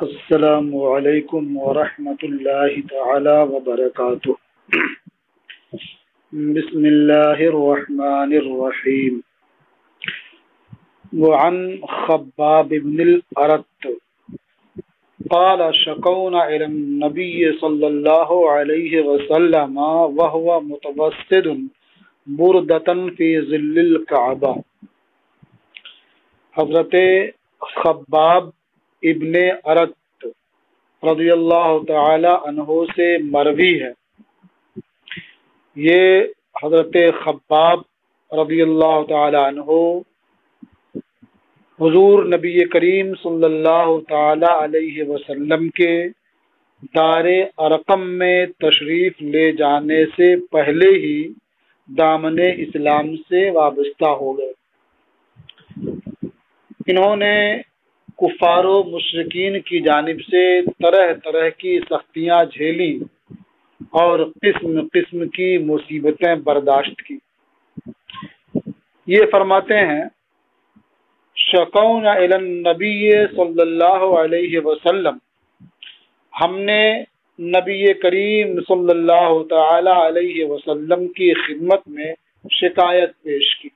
السلام علیکم ورحمۃ اللہ تعالی وبرکاتہ۔ بسم اللہ الرحمن الرحیم۔ وعن خباب بن الارت قال شكونا الى النبي صلى الله عليه وسلم وهو متوسد بردة في ظل الكعبة۔ حضرت خباب ابن ارت رضی اللہ تعالی عنہ سے مروی ہے، یہ حضرت خباب رضی اللہ تعالی عنہ حضور نبی کریم صلی اللہ تعالی علیہ وسلم کے دار ارقم میں تشریف لے جانے سے پہلے ہی دامن اسلام سے وابستہ ہو گئے۔ انہوں نے کفار و مشرکین کی جانب سے طرح طرح کی سختیاں جھیلی اور قسم قسم کی مصیبتیں برداشت کی۔ یہ فرماتے ہیں شکونا الی النبی صلی اللہ علیہ وسلم، ہم نے نبی کریم صلی اللہ تعالی علیہ وسلم کی خدمت میں شکایت پیش کی۔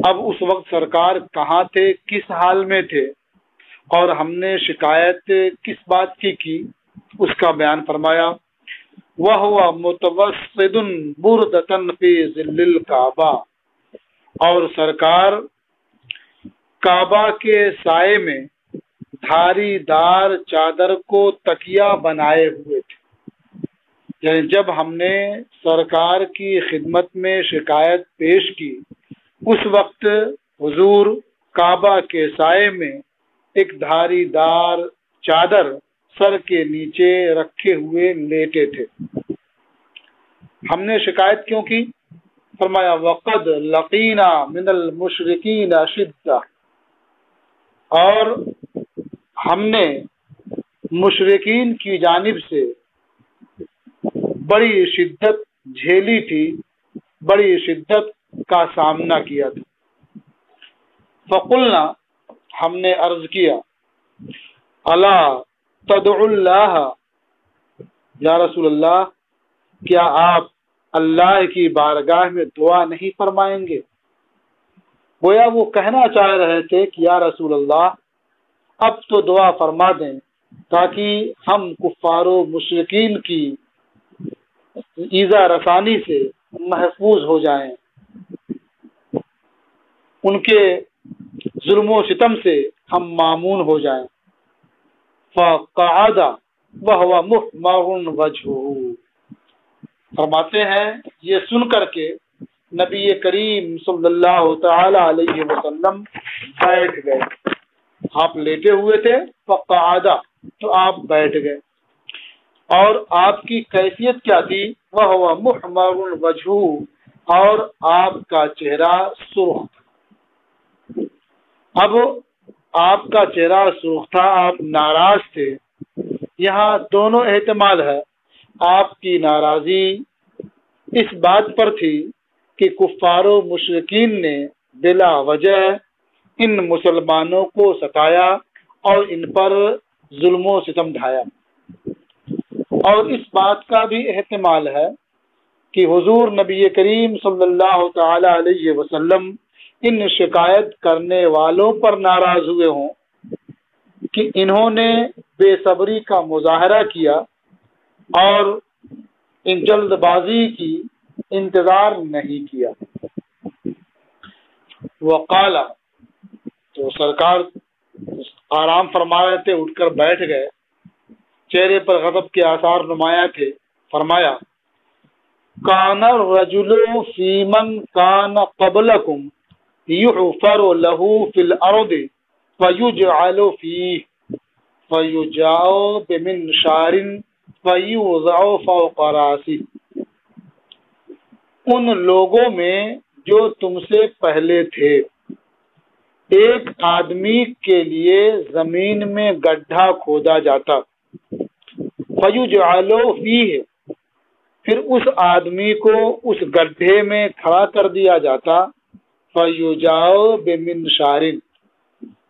اب اس وقت سرکار کہاں تھے، کس حال میں تھے، اور ہم نے شکایت کس بات کی اس کا بیان فرمایا۔ وَهُوَ مُتَوَسِّدٌ بُرْدَةً فِي ظِلِّ الْكَعْبَةِ، اور سرکار کعبہ کے سائے میں دھاری دار چادر کو تکیہ بنائے ہوئے تھے۔ یعنی جب ہم نے سرکار کی خدمت میں شکایت پیش کی، اس وقت حضور کعبہ کے سائے میں ایک دھاری دار چادر سر کے نیچے رکھے ہوئے لیٹے تھے۔ ہم نے شکایت کیوں کی؟ فرمایا وقد لقینا من المشرکین شدہ، اور ہم نے مشرکین کی جانب سے بڑی شدت جھیلی تھی، بڑی شدت کا سامنا کیا تھا۔ فقلنا، ہم نے عرض کیا، الا تدعو اللہ، یا رسول اللہ، کیا آپ اللہ کی بارگاہ میں دعا نہیں فرمائیں گے؟ گویا وہ کہنا چاہ رہے تھے کہ یا رسول اللہ اب تو دعا فرما دیں تاکہ ہم کفار و مشرکین کی ایذا رسانی سے محفوظ ہو جائیں، ان کے ظلم و ستم سے ہم مامون ہو جائیں۔ فقعد وهو محمر وجهه، فرماتے ہیں یہ سن کر کے نبی کریم صلی اللہ تعالی علیہ وسلم بیٹھ گئے۔ آپ لیٹے ہوئے تھے، فقعد تو آپ بیٹھ گئے، اور آپ کی کیفیت کیا تھی؟ وهو محمر وجهه، اور آپ کا چہرہ سرخ تھا۔ اب آپ کا چہرہ سرخ تھا، آپ ناراض تھے۔ یہاں دونوں احتمال ہے۔ آپ کی ناراضی اس بات پر تھی کہ کفار و مشرکین نے بلا وجہ ان مسلمانوں کو ستایا اور ان پر ظلم و ستم ڈھایا، اور اس بات کا بھی احتمال ہے کہ حضور نبی کریم صلی اللہ تعالی علیہ وسلم ان شکایت کرنے والوں پر ناراض ہوئے ہوں کہ انہوں نے بے صبری کا مظاہرہ کیا اور ان جلد بازی کی انتظار نہیں کیا۔ وقال، تو سرکار آرام فرما رہے تھے، اٹھ کر بیٹھ گئے، چہرے پر غضب کے آثار نمایاں تھے۔ فرمایا کان الرجل فی من کان قبلکم یحفر له فی الارض فیجعل فیہ فیجاء بمنشار فیوضع فوق راسہ، ان لوگوں میں جو تم سے پہلے تھے ایک آدمی کے لیے زمین میں گڈھا کھودا جاتا، فیجعل فیہ، پھر اس آدمی کو اس گڈھے میں کھڑا کر دیا جاتا، فیجاء بمنشار،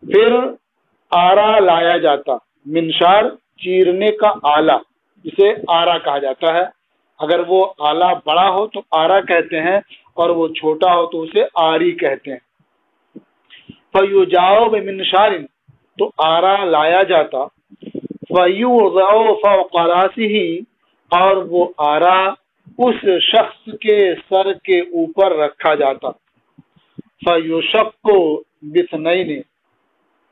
پھر آرا لایا جاتا، منشار چیرنے کا آلہ جسے آرا کہا جاتا ہے، اگر وہ آلہ بڑا ہو تو آرا کہتے ہیں اور وہ چھوٹا ہو تو اسے آری کہتے ہیں۔ فَيُجَاؤُ بِمِنشَارٍ تو آرا لایا جاتا، فَيُوضَعُ فَوْقَ رَأْسِهِ اور وہ آرا اس شخص کے سر کے اوپر رکھا جاتا، فَيُشَقُّ بِاثْنَيْنِ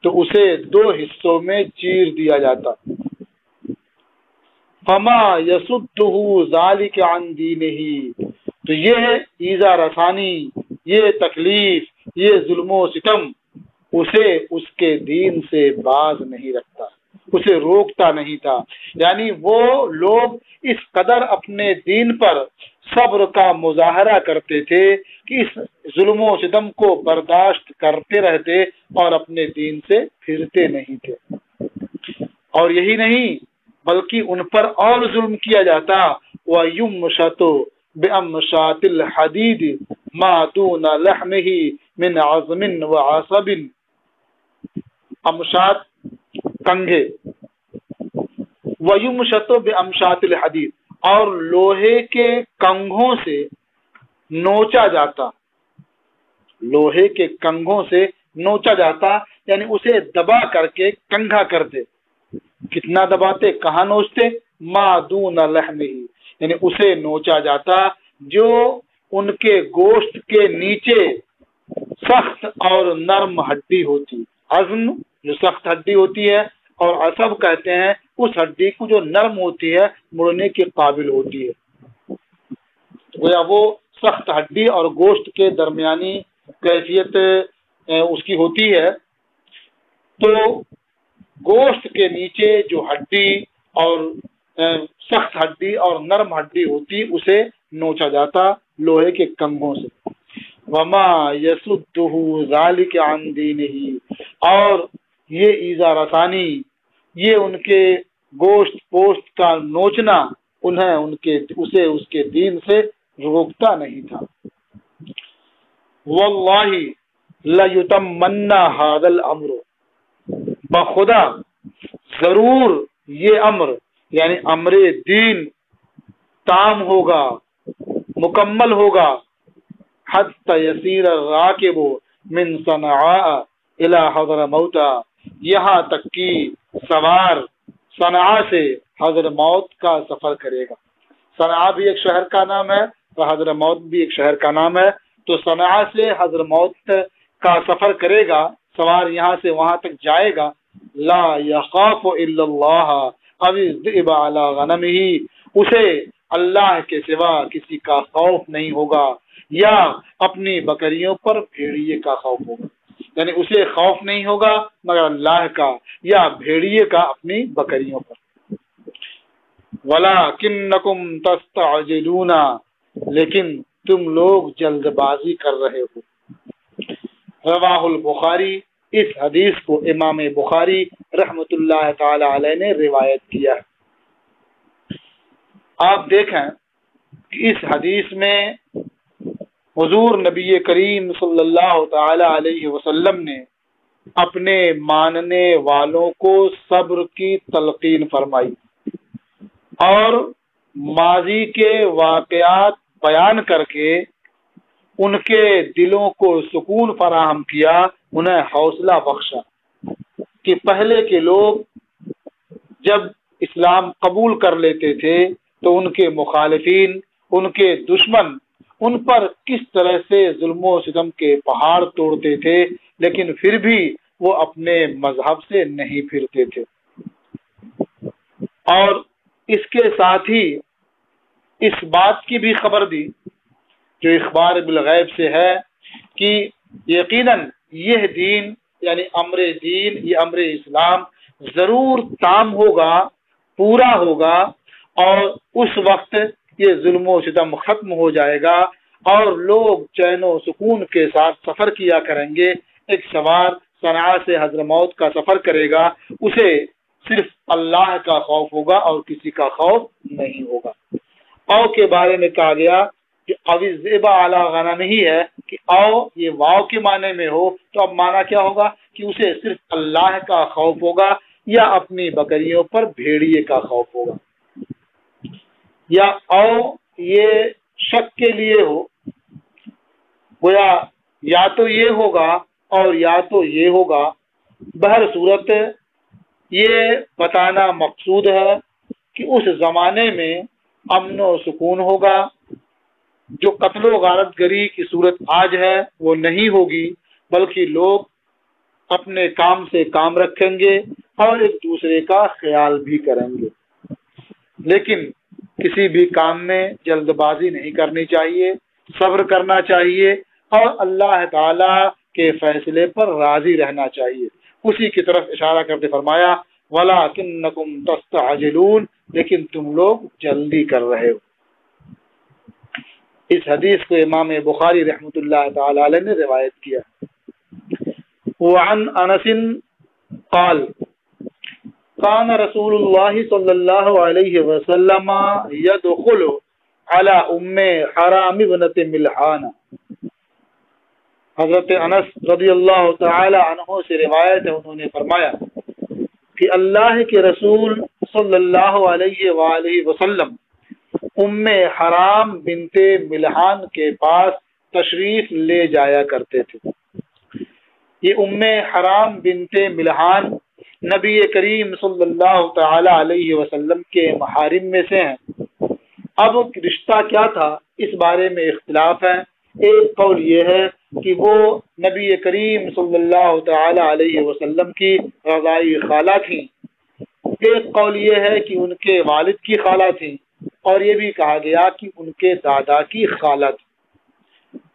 تو اسے دو حصوں میں چیر دیا جاتا، فَمَا يَصُدُّهُ ذَلِكَ عَنْ دِينِهِ تو یہ ایذا رسانی، یہ تکلیف، یہ ظلم و ستم اسے اس کے دین سے باز نہیں رکھتا، اسے روکتا نہیں تھا۔ یعنی وہ لوگ اس قدر اپنے دین پر صبر کا مظاہرہ کرتے تھے کہ اس ظلم و ستم کو برداشت کرتے رہتے اور اپنے دین سے پھرتے نہیں تھے۔ اور یہی نہیں بلکہ ان پر اور ظلم کیا جاتا، وَيُمْشَطُ بِأَمْشَاطِ الْحَدِيدِ مَا دُونَ لَحْمِهِ مِنْ عَظْمٍ وَعَصَبٍ، امشاط کنگھے، وَيُمْشَطُ بِأَمْشَاطِ الْحَدِيدِ اور لوہے کے کنگھوں سے نوچا جاتا، لوہے کے کنگھوں سے نوچا جاتا یعنی اسے دبا کر کے کنگھا کرتے۔ کتنا دباتے، کہاں نوچتے؟ ما دون لحمہ یعنی اسے نوچا جاتا جو ان کے گوشت کے نیچے سخت اور نرم ہڈی ہوتی، عظم جو سخت ہڈی ہوتی ہے اور عصب کہتے ہیں اس ہڈی کو جو نرم ہوتی ہے، مڑنے کے قابل ہوتی ہے، گویا وہ سخت ہڈی اور گوشت کے درمیانی کیفیت اس کی ہوتی ہے۔ تو گوشت کے نیچے جو ہڈی اور سخت ہڈی اور نرم ہڈی ہوتی اسے نوچا جاتا لوہے کے کنگھوں سے۔ وما یسدہ ذالک عن دینہ اور یہ ایذا رسانی، یہ ان کے گوشت پوشت کا نوچنا انہیں اسے اس کے دین سے روکتا نہیں تھا۔ واللہ لیتمن ھذا الامر بخدا ضرور یہ امر یعنی امر دین تام ہوگا، مکمل ہوگا، حتی یسیر الراکب من صنعاء الى حضرموت یہاں تک کہ سوار صنعاء سے حضرموت کا سفر کرے گا۔ صنعاء بھی ایک شہر کا نام ہے اور حضرموت بھی ایک شہر کا نام ہے، تو صنعاء سے حضرموت کا سفر کرے گا، سوار یہاں سے وہاں تک جائے گا۔ لا یخاف الا اللہ او الذئب علی غنمہ اسے اللہ کے سوا کسی کا خوف نہیں ہوگا یا اپنی بکریوں پر بھیڑیے کا خوف ہوگا، یعنی اسے خوف نہیں ہوگا مگر اللہ کا یا بھیڑیے کا اپنی بکریوں پر۔ وَلَكِنَّكُمْ تَسْتَعْجِلُونَ لیکن تم لوگ جلد بازی کر رہے ہو۔ رواہ البخاری اس حدیث کو امام بخاری رحمت اللہ تعالی علیہ نے روایت کیا ہے۔ آپ دیکھیں کہ اس حدیث میں حضور نبی کریم صلی اللہ تعالی علیہ وسلم نے اپنے ماننے والوں کو صبر کی تلقین فرمائی اور ماضی کے واقعات بیان کر کے ان کے دلوں کو سکون فراہم کیا، انہیں حوصلہ بخشا کہ پہلے کے لوگ جب اسلام قبول کر لیتے تھے تو ان کے مخالفین، ان کے دشمن ان پر کس طرح سے ظلم و ستم کے پہاڑ توڑتے تھے، لیکن پھر بھی وہ اپنے مذہب سے نہیں پھرتے تھے۔ اور اس کے ساتھ ہی اس بات کی بھی خبر دی جو اخبار بالغیب سے ہے کہ یقیناً یہ دین یعنی امر دین، یہ امر اسلام ضرور تام ہوگا، پورا ہوگا، اور اس وقت یہ ظلم و ستم ختم ہو جائے گا اور لوگ چین و سکون کے ساتھ سفر کیا کریں گے۔ ایک سوار صنعاء سے حضرموت کا سفر کرے گا، اسے صرف اللہ کا خوف ہوگا اور کسی کا خوف نہیں ہوگا۔ او کے بارے میں کہا گیا جو اوزبا علی غنم ہی ہے کہ او یہ واو کے معنی میں ہو تو اب معنی کیا ہوگا کہ اسے صرف اللہ کا خوف ہوگا یا اپنی بکریوں پر بھیڑیے کا خوف ہوگا، یا او یہ شک کے لیے ہو، گویا یا تو یہ ہوگا اور یا تو یہ ہوگا، بہر صورت یہ بتانا مقصود ہے کہ اس زمانے میں امن و سکون ہوگا، جو قتل و غارت گری کی صورت آج ہے وہ نہیں ہوگی، بلکہ لوگ اپنے کام سے کام رکھیں گے اور ایک دوسرے کا خیال بھی کریں گے، لیکن کسی بھی کام میں جلد بازی نہیں کرنی چاہیے، صبر کرنا چاہیے اور اللہ تعالی کے فیصلے پر راضی رہنا چاہیے۔ اسی کی طرف اشارہ کرتے فرمایا وَلَكِنَّكُمْ تَسْتَعْجِلُونَ، لیکن تم لوگ جلدی کر رہے ہو۔ اس حدیث کو امام بخاری رحمۃ اللہ تعالی علیہ نے روایت کیا۔ وعن انس قال كان رسول الله صلی اللہ علیہ وسلم يدخل على ام حرام ابنت ملحان۔ حضرت انس رضی اللہ تعالی عنہ سے روایت ہے، انہوں نے فرمایا کہ اللہ کے رسول صلی اللہ علیہ وآلہ وسلم ام حرام بنت ملحان کے پاس تشریف لے جایا کرتے تھے۔ یہ ام حرام بنت ملحان نبی کریم صلی اللہ تعالی علیہ وسلم کے محارم میں سے ہیں۔ اب رشتہ کیا تھا اس بارے میں اختلاف ہے۔ ایک قول یہ ہے کہ وہ نبی کریم صلی اللہ تعالی علیہ وسلم کی رضائی خالہ تھیں، ایک قول یہ ہے کہ ان کے والد کی خالہ تھیں، اور یہ بھی کہا گیا کہ ان کے دادا کی خالہ تھی۔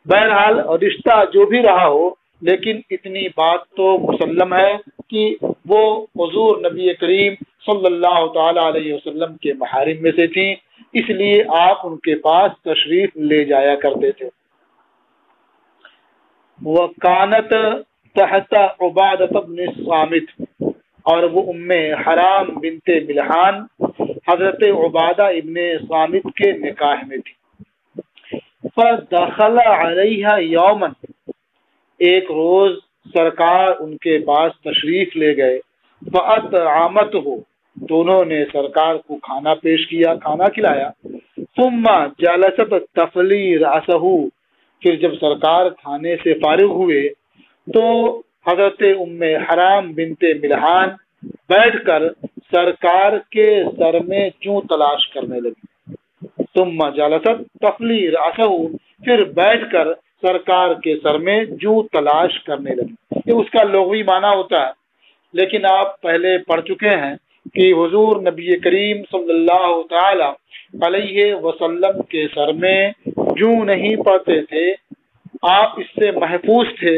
بہرحال رشتہ جو بھی رہا ہو، لیکن اتنی بات تو مسلم ہے کہ وہ حضور نبی کریم صلی اللہ تعالی علیہ وسلم کے محارم میں سے تھیں، اس لیے آپ ان کے پاس تشریف لے جایا کرتے تھے۔ وَكَانَتْ تَحْتَ عُبَادَةَ بْنِ الصَّامِتِ، اور وہ ام حرام بنت ملحان حضرت عبادہ ابن صامت کے نکاح میں تھی۔ فَدَخَلَ عَلَيْهَا يَوْمًا، ایک روز سرکار ان کے پاس تشریف لے گئے۔ فَأَطْعَمَتْهُ، دونوں نے سرکار کو کھانا پیش کیا، کھانا کھلایا۔ ثُمَّ جَلَسَتْ تَفْلِي رَأْسَهُ، پھر جب سرکار کھانے سے فارغ ہوئے تو حضرت ام حرام بنت ملحان بیٹھ کر سرکار کے سر میں جوں تلاش کرنے لگی۔ ثم جلست تفلی رأسہ، پھر بیٹھ کر سرکار کے سر میں جوں تلاش کرنے لگی۔ یہ اس کا لغوی معنی ہوتا ہے، لیکن آپ پہلے پڑھ چکے ہیں کہ حضور نبی کریم صلی اللہ تعالی علیہ وسلم کے سر میں جوں نہیں پڑتے تھے، آپ اس سے محفوظ تھے،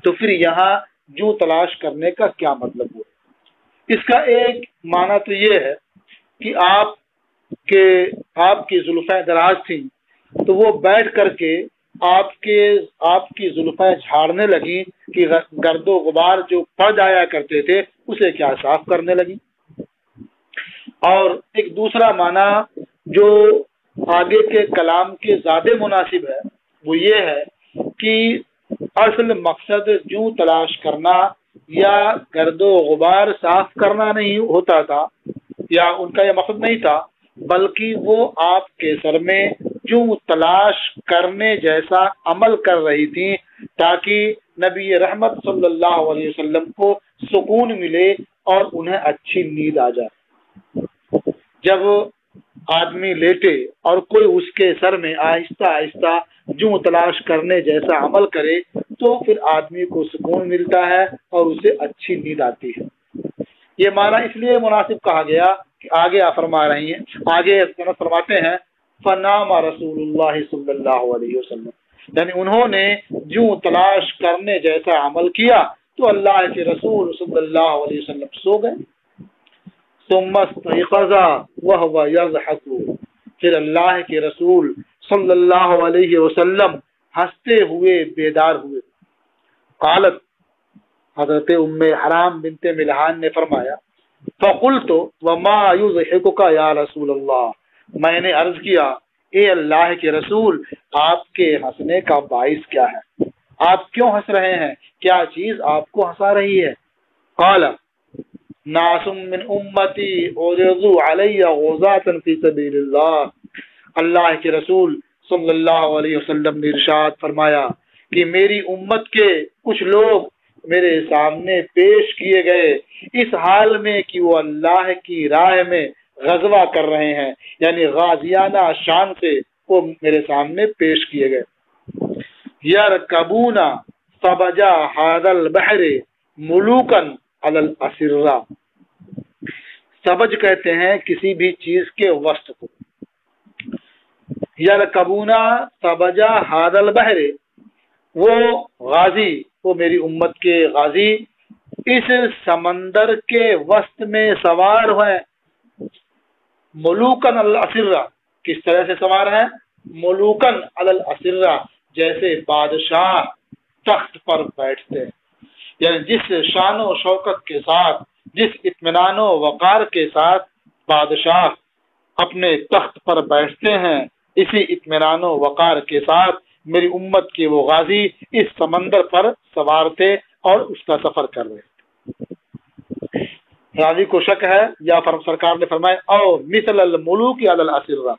تو پھر یہاں جوں تلاش کرنے کا کیا مطلب ہوا؟ اس کا ایک معنی تو یہ ہے کہ آپ کی زلفیں دراز تھیں، تو وہ بیٹھ کر کے آپ کی زلفیں جھاڑنے لگی کہ گرد و غبار جو پڑ جایا کرتے تھے اسے کیا صاف کرنے لگی۔ اور ایک دوسرا معنی جو آگے کے کلام کے زیادہ مناسب ہے وہ یہ ہے کہ اصل مقصد جوں تلاش کرنا یا گرد و غبار صاف کرنا نہیں ہوتا تھا، یا ان کا یہ مقصد نہیں تھا، بلکہ وہ آپ کے سر میں جوں تلاش کرنے جیسا عمل کر رہی تھیں تاکہ نبی رحمت صلی اللہ علیہ وسلم کو سکون ملے اور انہیں اچھی نیند آ جائے۔ جب آدمی لیٹے اور کوئی اس کے سر میں آہستہ آہستہ جوں تلاش کرنے جیسا عمل کرے تو پھر آدمی کو سکون ملتا ہے اور اسے اچھی نیند آتی ہے۔ یہ معنی اس لیے مناسب کہا گیا کہ آگے آپ فرما رہی ہیں، آگے فرماتے ہیں فنام رسول اللہ صلی اللہ علیہ وسلم، یعنی انہوں نے جوں تلاش کرنے جیسا عمل کیا تو اللہ کے رسول صلی اللہ علیہ وسلم سو گئے۔ ثم استيقظ وهو يضحك، پھر اللہ کے رسول صلی اللہ علیہ وسلم ہنستے ہوئے بیدار ہوئے۔ قالت، حضرت ام حرام بنت ملحان نے فرمایا فقلت وما يضحكك یا رسول اللہ، میں نے عرض کیا اے اللہ کے رسول آپ کے ہنسنے کا باعث کیا ہے؟ آپ کیوں ہنس رہے ہیں؟ کیا چیز آپ کو ہنسا رہی ہے؟ قال ناس من امتی عرضوا علی غزاة فی سبیل اللہ، اللہ کے رسول صلی اللہ علیہ وسلم نے ارشاد فرمایا کہ میری امت کے کچھ لوگ میرے سامنے پیش کیے گئے اس حال میں کہ وہ اللہ کی راہ میں غزوہ کر رہے ہیں، یعنی غازیانہ شان سے وہ میرے سامنے پیش کیے گئے۔ یرکبون سبجا ھذا البحر ملوکا علی الاسرہ، سبج کہتے ہیں کسی بھی چیز کے وسط کو۔ یرکبون سبجا ھذا البحر، وہ غازی، وہ میری امت کے غازی اس سمندر کے وسط میں سوار ہیں، ملوکن علی الاسرہ، کس طرح سے سوار ہیں؟ ملوکن علی الاسرہ، جیسے بادشاہ تخت پر بیٹھتے ہیں، یعنی جس شان و شوکت کے ساتھ، جس اطمینان و وقار کے ساتھ بادشاہ اپنے تخت پر بیٹھتے ہیں، اسی اطمینان و وقار کے ساتھ میری امت کے وہ غازی اس سمندر پر سوار تھے اور اس کا سفر کر رہے تھے۔ راوی کو شک ہے یا سرکار نے فرمایا او مثل الملوک علی الاسرہ،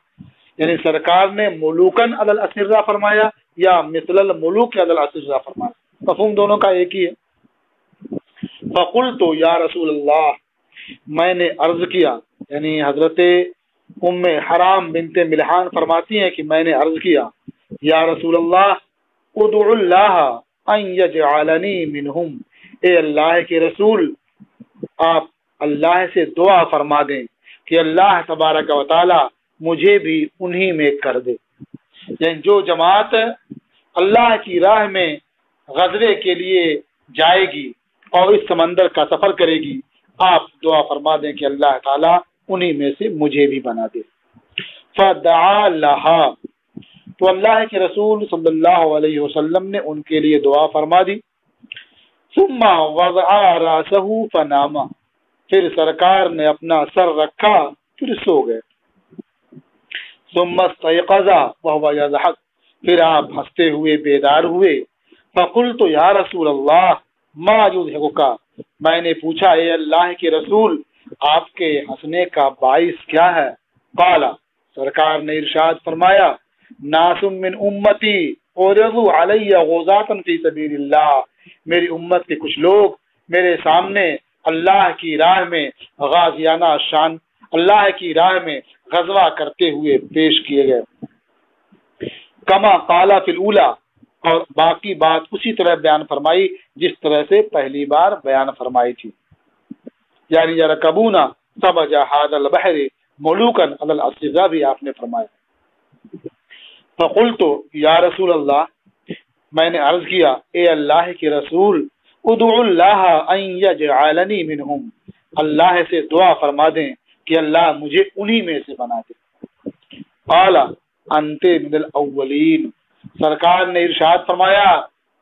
یعنی سرکار نے ملوکن علی الاسرہ فرمایا یا مثل الملوک علی الاسرہ فرمایا، مفہوم دونوں کا ایک ہی ہے۔ فقلت یا رسول اللہ، میں نے عرض کیا، یعنی حضرت ام حرام بنت ملحان فرماتی ہیں کہ میں نے عرض کیا، یا رسول اللہ ادعو اللہ ان یجعلنی منہم، اے اللہ کے رسول آپ اللہ سے دعا فرما دیں کہ اللہ تبارک و تعالی مجھے بھی انہی میں کر دے، یعنی جو جماعت اللہ کی راہ میں غزوے کے لیے جائے گی اور اس سمندر کا سفر کرے گی، آپ دعا فرما دیں کہ اللہ تعالی انہی میں سے مجھے بھی بنا دے۔ فدعا لہا، تو اللہ کے رسول صلی اللہ علیہ وسلم نے ان کے لیے دعا فرما دی۔ ثم وضع راسہ فنام، پھر سرکار نے اپنا سر رکھا پھر سو گئے۔ ثم استيقظ وهو يضحك، پھر آپ ہنستے ہوئے بیدار ہوئے۔ فقلت یا رسول اللہ ما يضحكك، میں نے پوچھا اے اللہ کے رسول آپ کے ہنسنے کا باعث کیا ہے؟ قال، سرکار نے ارشاد فرمایا ناس من امتی عرضوا علی غزاة فی سبیل اللہ، میری امت کے کچھ لوگ میرے سامنے اللہ کی راہ میں غازیانہ شان، اللہ کی راہ میں غزوہ کرتے ہوئے پیش کیے گئے۔ کما قال فی الاولی، اور باقی بات اسی طرح بیان فرمائی جس طرح سے پہلی بار بیان فرمائی تھی، یعنی یرکبون سبج ھذا البحر ملوکا علی الاسرہ بھی آپ نے فرمایا۔ فقلت یا رسول اللہ، میں نے عرض کیا اے اللہ کے رسول ادعو اللہ ان یجعلنی منہم، اللہ سے دعا فرما دیں کہ اللہ مجھے انہی میں سے بنا دے۔ قال انت من الاولین، سرکار نے ارشاد فرمایا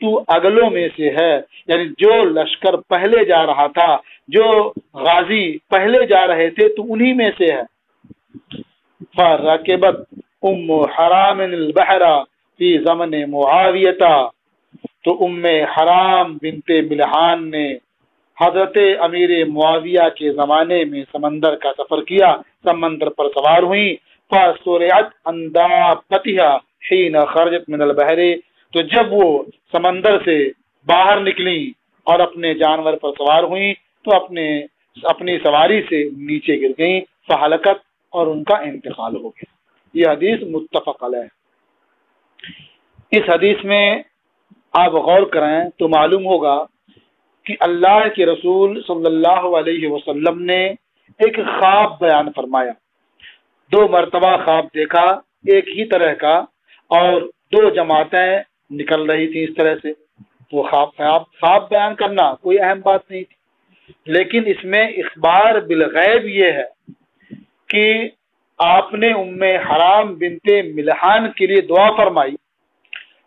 تو اگلوں میں سے ہے، یعنی جو لشکر پہلے جا رہا تھا، جو غازی پہلے جا رہے تھے تو انہی میں سے ہے۔ فرکبت ام حرام البحر فی زمن معاویہ، تو ام حرام بنت ملحان نے حضرت امیر معاویہ کے زمانے میں سمندر کا سفر کیا، سمندر پر سوار ہوئیں۔ فسرعت عن دابتها حين خرجت من البحر، تو جب وہ سمندر سے باہر نکلیں اور اپنے جانور پر سوار ہوئیں تو اپنی سواری سے نیچے گر گئیں، فہلکت، اور ان کا انتقال ہو گیا۔ یہ حدیث متفق علیہ ہے۔ اس حدیث میں آپ غور کریں تو معلوم ہوگا کہ اللہ کے رسول صلی اللہ علیہ وسلم نے ایک خواب بیان فرمایا، 2 مرتبہ خواب دیکھا ایک ہی طرح کا، اور 2 جماعتیں نکل رہی تھیں اس طرح سے۔ وہ خواب بیان کرنا کوئی اہم بات نہیں تھی، لیکن اس میں اخبار بالغیب یہ ہے کہ آپ نے ام حرام بنت ملحان کے لیے دعا فرمائی،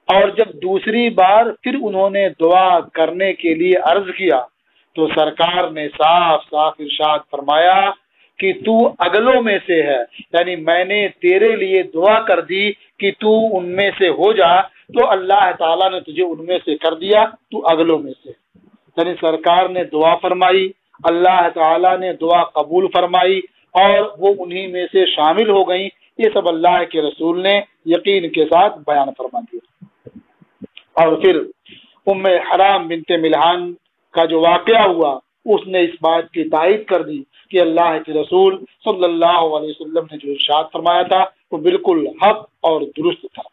اور جب دوسری بار پھر انہوں نے دعا کرنے کے لیے عرض کیا تو سرکار نے صاف صاف ارشاد فرمایا کہ تو اگلوں میں سے ہے، یعنی میں نے تیرے لیے دعا کر دی کہ تو ان میں سے ہو جا، تو اللہ تعالیٰ نے تجھے ان میں سے کر دیا، تو اگلوں میں سے۔ یعنی سرکار نے دعا فرمائی، اللہ تعالیٰ نے دعا قبول فرمائی اور وہ انہی میں سے شامل ہو گئیں۔ یہ سب اللہ کے رسول نے یقین کے ساتھ بیان فرما دیا۔ اور پھر ام حرام بنت ملحان کا جو واقعہ ہوا، اس نے اس بات کی تائید کر دی کہ اللہ کے رسول صلی اللہ علیہ وسلم نے جو ارشاد فرمایا تھا وہ بالکل حق اور درست تھا۔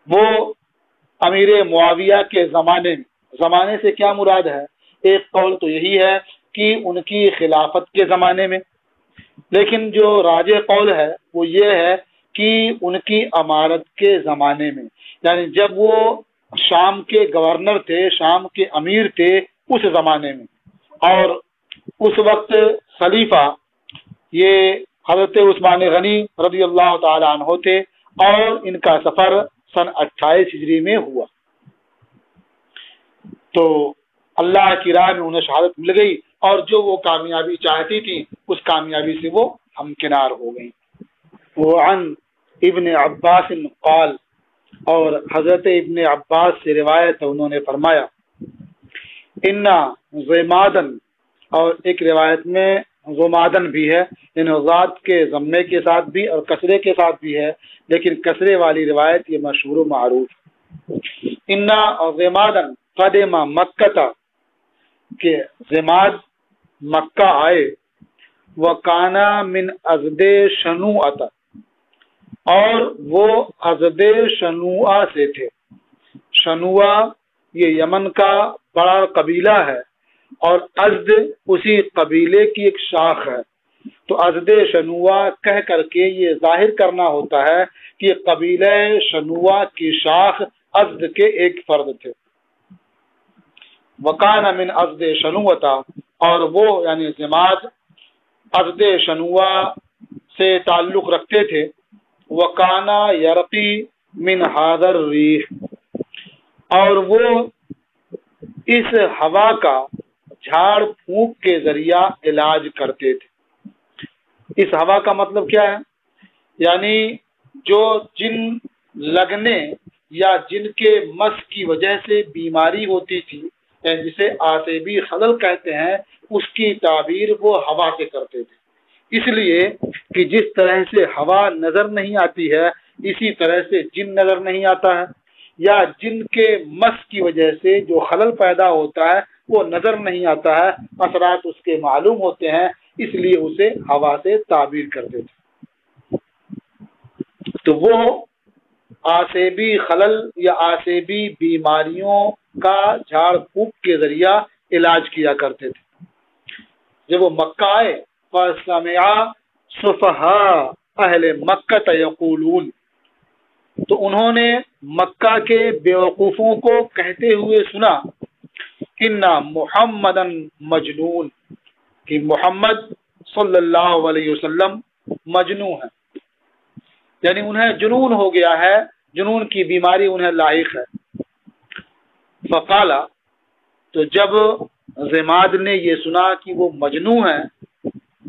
وہ امیر معاویہ کے زمانے سے کیا مراد ہے؟ ایک قول تو یہی ہے کہ ان کی خلافت کے زمانے میں، لیکن جو راجح قول ہے وہ یہ ہے کہ ان کی امارت کے زمانے میں، یعنی جب وہ شام کے گورنر تھے، شام کے امیر تھے اس زمانے میں۔ اور اس وقت خلیفہ یہ حضرت عثمان غنی رضی اللہ تعالی عنہ تھے، اور ان کا سفر سن 28 ہجری میں ہوا۔ تو اللہ کی راہ میں انہیں شہادت مل گئی، اور جو وہ کامیابی چاہتی تھی اس کامیابی سے وہ ہمکنار ہو گئی۔ وعن ابن عباس قال، اور حضرت ابن عباس سے روایت ہے، انہوں نے فرمایا انا زمادن، اور ایک روایت میں زمادن بھی ہے، یعنی ذات کے ضمے کے ساتھ بھی اور کسرے کے ساتھ بھی ہے، لیکن کسرے والی روایت یہ مشہور و معروف۔ انا زمادن قدم مکہ، کہ زماد مکہ آئے، وکانا من ازد شنوعۃ، اور وہ ازد شنوعہ سے تھے۔ شنوعہ یہ یمن کا بڑا قبیلہ ہے، اور ازد اسی قبیلے کی ایک شاخ ہے۔ تو ازد شنوعہ کہہ کر کے یہ ظاہر کرنا ہوتا ہے کہ قبیلہ شنوعہ کی شاخ ازد کے ایک فرد تھے۔ وکان من ازد شنوعۃ، اور وہ یعنی زماد ازد شنوعہ سے تعلق رکھتے تھے۔ وکانا یرقی من حاضر ریح، اور وہ اس ہوا کا جھاڑ پھونک کے ذریعہ علاج کرتے تھے۔ اس ہوا کا مطلب کیا ہے؟ یعنی جو جن لگنے یا جن کے مس کی وجہ سے بیماری ہوتی تھی، جسے آسیبی خلل کہتے ہیں، اس کی تعبیر وہ ہوا سے کرتے تھے۔ اس لیے کہ جس طرح سے ہوا نظر نہیں آتی ہے، اسی طرح سے جن نظر نہیں آتا ہے، یا جن کے مس کی وجہ سے جو خلل پیدا ہوتا ہے وہ نظر نہیں آتا ہے، اثرات اس کے معلوم ہوتے ہیں، اس لیے اسے ہوا سے تعبیر کرتے تھے۔ تو وہ آسیبی خلل یا آسیبی بیماریوں کا جھاڑ پھونک کے ذریعہ علاج کیا کرتے تھے۔ جب وہ مکہ آئے، فَسَمِعَ صُفَحَاءَ اہل مکہ یقولون، تو انہوں نے مکہ کے بیوقوفوں کو کہتے ہوئے سنا، اِنَّ مُحَمَّدًا مجنون، کہ محمد صلی اللہ علیہ وسلم مجنون ہے، یعنی انہیں جنون ہو گیا ہے، جنون کی بیماری انہیں لاحق ہے۔ فقالا، تو جب زماد نے یہ سنا کہ وہ مجنون ہے،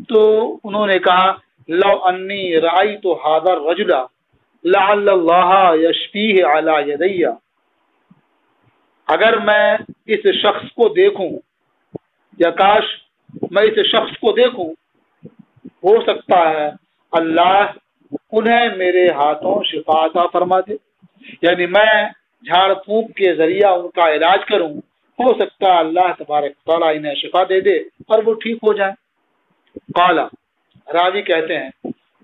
تو انہوں نے کہا لو انی رأیت هذا الرجل لعل اللہ یشفیہ علی یدی، اگر میں اس شخص کو دیکھوں، یا کاش میں اس شخص کو دیکھوں، ہو سکتا ہے اللہ انہیں میرے ہاتھوں شفا عطا فرما دے، یعنی میں جھاڑ پھونک کے ذریعہ ان کا علاج کروں، ہو سکتا ہے اللہ تبارک تعالیٰ انہیں شفا دے دے اور وہ ٹھیک ہو جائیں۔ قالا، راوی کہتے ہیں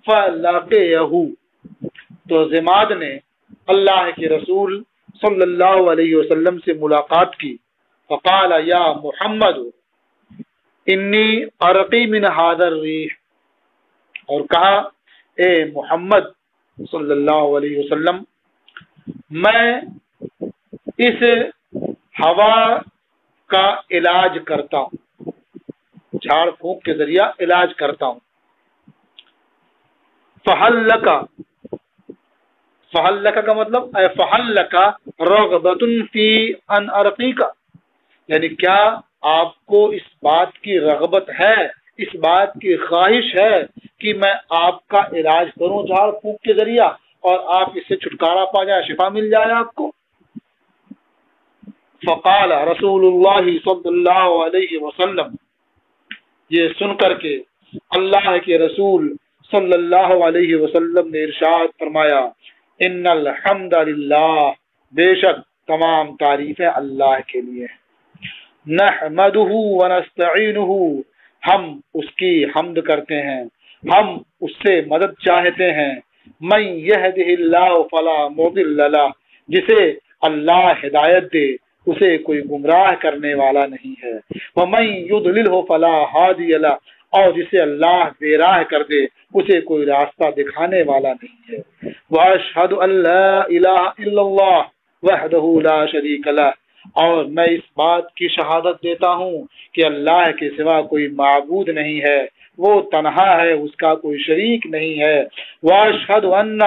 فَلَقِيَهُ، تو زماد نے اللہ کے رسول صلی اللہ علیہ وسلم سے ملاقات کی۔ فقال یا محمد انی ارقی من هذا الریح، اور کہا اے محمد صلی اللہ علیہ وسلم، میں اس ہوا کا علاج کرتا ہوں، جھاڑ پھونک کے ذریعہ علاج کرتا ہوں۔ فہل لک کا مطلب اے فہل لک رغبۃ فی ان ارقیک، یعنی کیا آپ کو اس بات کی رغبت ہے اس بات کی خواہش ہے کہ میں آپ کا علاج کروں جھاڑ پھونک کے ذریعہ اور آپ اس سے چھٹکارا پا جائے، شفا مل جائے آپ کو؟ فقال رسول اللہ صلی اللہ علیہ وسلم، یہ سن کر کے اللہ کے رسول صلی اللہ علیہ وسلم نے ارشاد فرمایا، ان الحمد للہ، بے شک تمام تعریفیں اللہ کے لیے، نحمدہ ونستعینہ، ہم اس کی حمد کرتے ہیں، ہم اس سے مدد چاہتے ہیں، من یہدہ اللہ فلا مضل لہ، جسے اللہ ہدایت دے اسے کوئی گمراہ کرنے والا نہیں ہے، ومن یضللہ فلا ہادی لہ، اور جسے اللہ بے راہ کر دے اسے کوئی راستہ دکھانے والا نہیں ہے، واشہد ان لا الہ الا اللہ وحدہ لا شریک لہ، اور میں اس بات کی شہادت دیتا ہوں کہ اللہ کے سوا کوئی معبود نہیں ہے، وہ تنہا ہے، اس کا کوئی شریک نہیں ہے، واشہد ان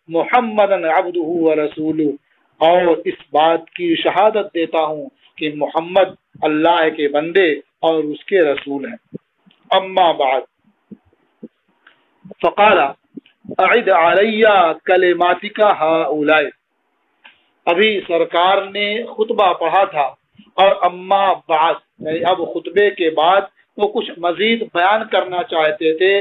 محمدا عبدہ ورسولہ، اور اس بات کی شہادت دیتا ہوں کہ محمد اللہ کے بندے اور اس کے رسول ہیں۔ اما بعد فقال اعد علی کلماتک ہؤلاء، ابھی سرکار نے خطبہ پڑھا تھا اور اما بعد یعنی اب خطبے کے بعد وہ کچھ مزید بیان کرنا چاہتے تھے،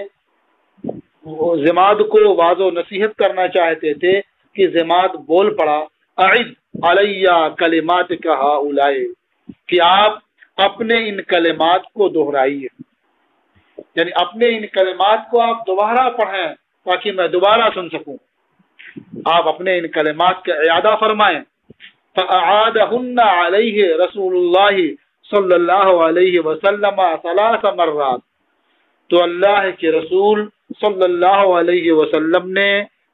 جماعت کو واضح و نصیحت کرنا چاہتے تھے کہ جماعت بول پڑا، اعد علی کلماتک ہؤلاء، کہ آپ اپنے ان کلمات کو دہرائیے، یعنی اپنے ان کلمات کو آپ دوبارہ پڑھیں تاکہ میں دوبارہ سن سکوں، آپ اپنے ان کلمات کا اعادہ فرمائیں۔ فاعادہن علیہ رسول اللہ صلی اللہ علیہ وسلم 3 مرات، تو اللہ کے رسول صلی اللہ علیہ وسلم نے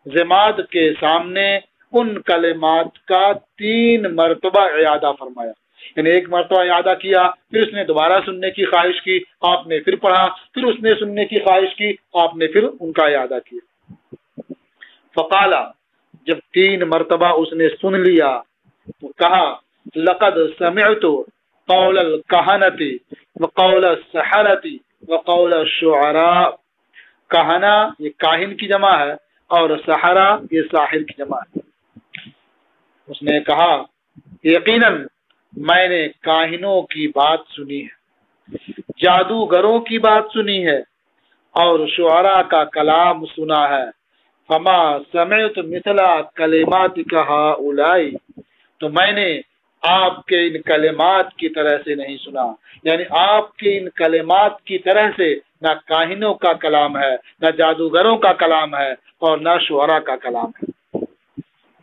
جماعت کے سامنے ان کلمات کا 3 مرتبہ اعادہ فرمایا، یعنی ایک مرتبہ اعادہ کیا، پھر اس نے دوبارہ سننے کی خواہش کی، آپ نے پھر پڑھا، پھر اس نے سننے کی خواہش کی، آپ نے پھر ان کا اعادہ کیا۔ فقال، جب 3 مرتبہ اس نے سن لیا تو کہا، لقد سمعت قول الکہنۃ وقول السحرۃ وقول الشعراء، کہنا یہ کاہن کی جمع ہے اور سحرہ یہ ساحر کی جمع ہے۔ اس نے کہا، یقیناً میں نے کاہنوں کی بات سنی ہے، جادوگروں کی بات سنی ہے اور شعراء کا کلام سنا ہے، فما سمعت مثل کلماتک ہؤلاء، تو میں نے آپ کے ان کلمات کی طرح سے نہیں سنا، یعنی آپ کے ان کلمات کی طرح سے نہ کاہنوں کا کلام ہے، نہ جادوگروں کا کلام ہے اور نہ شعراء کا کلام ہے۔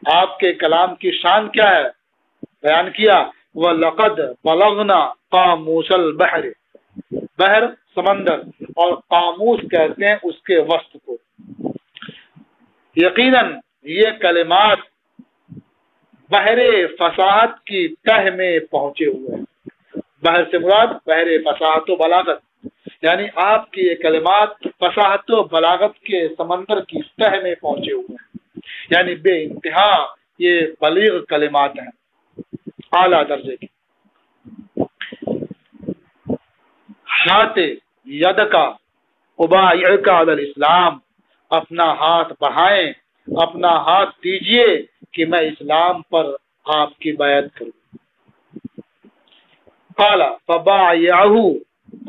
آپ کے کلام کی شان کیا ہے بیان کیا، وَلَقَدْ بَلَغْنَا قَامُوسَ الْبَحْرِ، بحر سمندر، اور قاموس کہتے ہیں اس کے وسط کو، یقیناً یہ کلمات بحر فصاحت کی تہ میں پہنچے ہوئے ہیں۔ بحر سے مراد بحر فصاحت و بلاغت، یعنی آپ کی یہ کلمات فصاحت و بلاغت کے سمندر کی تہ میں پہنچے ہوئے ہیں، یعنی بے انتہا یہ بلیغ کلمات ہیں، اعلیٰ درجے کی۔ ہاتھ ید کا ابایعک علی الاسلام، اپنا ہاتھ بڑھائیں، اپنا ہاتھ دیجئے کہ میں اسلام پر آپ کی بیعت کروں۔ قال فبایعہ،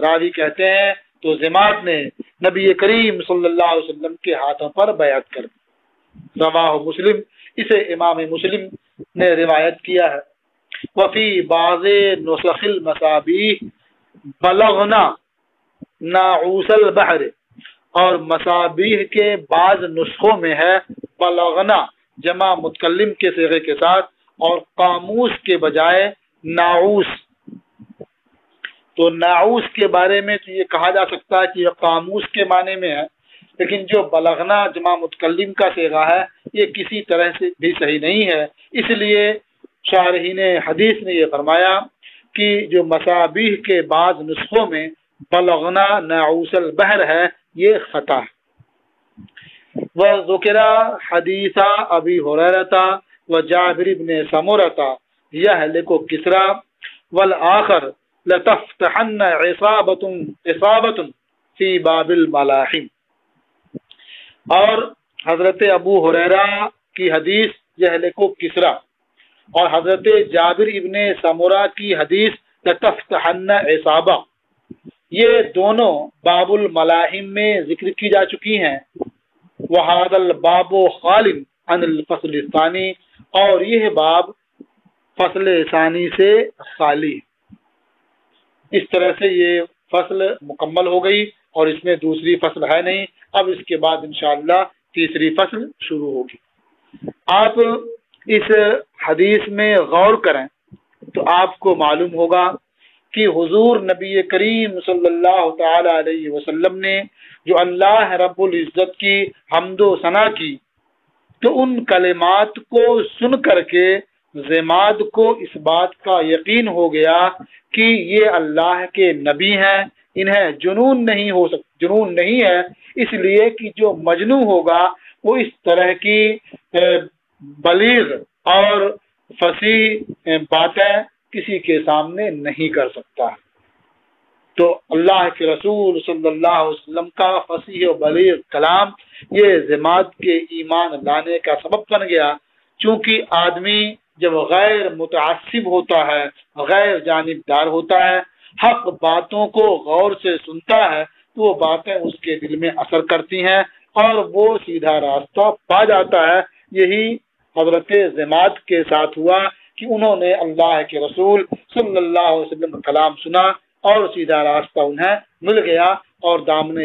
راوی کہتے ہیں تو جماعت نے نبی کریم صلی اللہ علیہ وسلم کے ہاتھوں پر بیعت کر دی۔ رواہ مسلم، اسے امام مسلم نے روایت کیا ہے۔ وفی بعض نسخ المصابیح بلغنا ناعوس البحر، اور مصابیح کے بعض نسخوں میں ہے بلغنا جمع متکلم کے صیغے کے ساتھ اور قاموس کے بجائے ناعوس، تو ناعوس کے بارے میں تو یہ کہا جا سکتا ہے کہ یہ قاموس کے معنی میں ہے، لیکن جو بلغنا جمع متکلم کا صیغہ ہے یہ کسی طرح سے بھی صحیح نہیں ہے، اس لیے شارحین حدیث نے یہ فرمایا کہ جو مصابیح کے بعض نسخوں میں بلغنا ناعوس البحر ہے یہ خطا ہے۔ وذکر حدیث ابی ہریرہ وجابر بن سمرہ یہلک کسریٰ والآخر لتفتحن عصابۃ فی باب الملاحم۔ اور حضرت ابو ہریرہ کی حدیث جہل کو کسرا، اور حضرت جابر ابن سمرہ کی حدیث لتفتحن عصابہ، یہ دونوں باب الملاحم میں ذکر کی جا چکی ہیں۔ وَهَذَا الْبَابُ خَالٍ عَنِ الْفَصْلِ الثَّانِي، اور یہ باب فصل ثانی سے خالی۔ اس طرح سے یہ فصل مکمل ہو گئی اور اس میں دوسری فصل ہے نہیں۔ اب اس کے بعد انشاءاللہ تیسری فصل شروع ہوگی۔ آپ اس حدیث میں غور کریں تو آپ کو معلوم ہوگا کہ حضور نبی کریم صلی اللہ تعالی علیہ وسلم نے جو اللہ رب العزت کی حمد و ثنا کی، تو ان کلمات کو سن کر کے ضماد کو اس بات کا یقین ہو گیا کہ یہ اللہ کے نبی ہیں، انہیں جنون نہیں ہے، اس لیے کہ جو مجنون ہوگا وہ اس طرح کی بلیغ اور فصیح باتیں کسی کے سامنے نہیں کر سکتا۔ تو اللہ کے رسول صلی اللہ علیہ وسلم کا فصیح و بلیغ کلام یہ ضماد کے ایمان لانے کا سبب بن گیا، چونکہ آدمی جب غیر متعصب ہوتا ہے، غیر جانبدار ہوتا ہے، حق باتوں کو غور سے سنتا ہے، تو وہ باتیں اس کے دل میں اثر کرتی ہیں اور وہ سیدھا راستہ پا جاتا ہے۔ یہی حضرت ضماد کے ساتھ ہوا کہ انہوں نے اللہ کے رسول صلی اللہ علیہ وسلم کا کلام سنا اور سیدھا راستہ انہیں مل گیا، اور دامن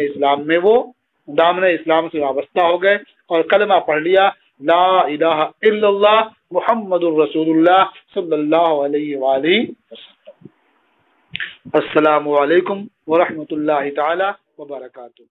اسلام سے وابستہ ہو گئے اور کلمہ پڑھ لیا، لا الہ الا اللہ محمد الرسول اللہ صلی اللہ علیہ وآلہ وسلم۔ السلام علیکم ورحمۃ اللہ تعالی وبرکاتہ۔